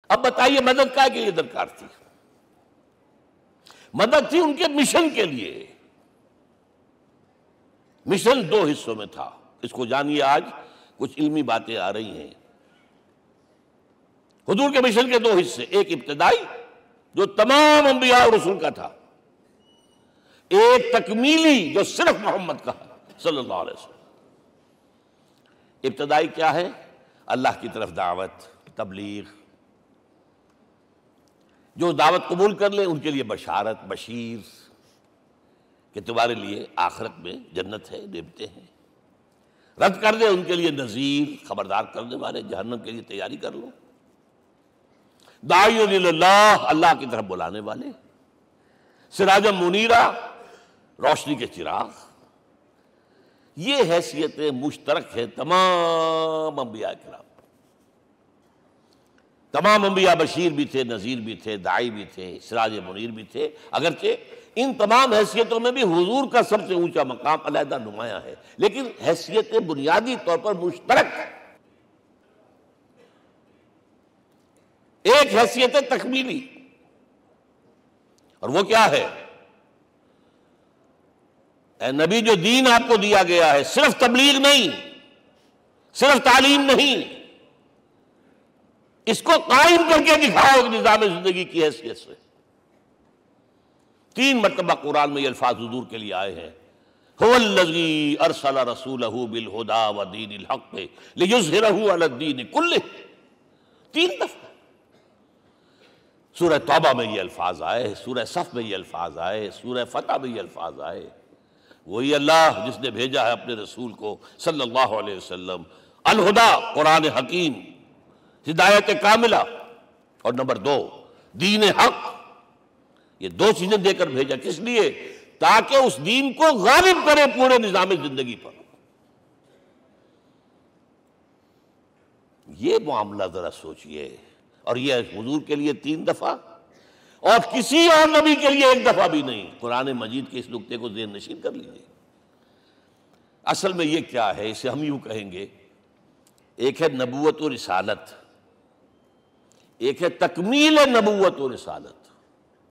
اب بتائیے مدد کا کے لیے درکار تھی؟ مدد تھی ان کے مشن کے لیے. مشن دو حصوں میں تھا. اس کو جانیے. آج کچھ علمی باتیں آ رہی ہیں. حضور کے مشن کے دو حصے، ایک ابتدائی جو تمام انبیاء اور رسول کا تھا، ایک تکمیلی جو صرف محمد کا صلی اللہ علیہ وسلم. ابتدائی کیا ہے؟ اللہ کی طرف دعوت، تبلیغ. جو دعوت قبول کر لیں ان کے لیے بشارت، بشیر کہ تمہارے لیے آخرت میں جنت ہے، نعمتیں ہیں. رد کر دیں ان کے لیے نذیر، خبردار کرنے والے، جہنم کے لیے تیاری کر لو. داعی اللہ، اللہ کی طرف بلانے والے. سراجا منیرا، روشنی کے چراغ. یہ حیثیتیں مشترک ہے تمام انبیاء کرام. تمام انبیاء بشیر بھی تھے، نذیر بھی تھے، داعی بھی تھے، سراج منیر بھی تھے. اگرچہ ان تمام حیثیتوں میں بھی حضور کا سب سے اونچا مقام علیحدہ نمایاں ہے، لیکن حیثیتیں بنیادی طور پر مشترک. ایک حیثیت تکمیلی، اور وہ کیا ہے؟ اے نبی، جو دین آپ کو دیا گیا ہے صرف تبلیغ نہیں، صرف تعلیم نہیں، اس کو قائم کر کے دکھاؤ نظام زندگی کی حیثیت سے. 3 مرتبہ قرآن میں یہ الفاظ حضور کے لیے آئے ہیں. هو الذی ارسل رسولہ بالہدی ودین الحق لیظہرہ علی الدین کلہ. 3 دفعہ سورہ توبہ میں یہ الفاظ آئے، سورہ صف میں یہ الفاظ آئے، سورہ فتح میں یہ الفاظ آئے. وہی اللہ جس نے بھیجا ہے اپنے رسول کو صلی اللہ علیہ وسلم. الہدا، قرآن حکیم، ہدایت کاملہ، اور نمبر 2 دین حق. یہ 2 چیزیں دے کر بھیجا. کس لیے؟ تاکہ اس دین کو غالب کرے پورے نظام زندگی پر. یہ معاملہ ذرا سوچئے. اور یہ حضور کے لیے 3 دفعہ، اور کسی اور نبی کے لیے 1 دفعہ بھی نہیں. قرآن مجید کے اس نقطے کو ذہن نشین کر لیجیے. اصل میں یہ کیا ہے؟ اسے ہم یوں کہیں گے، ایک ہے نبوت و رسالت، ایک ہے تکمیل نبوت و رسالت.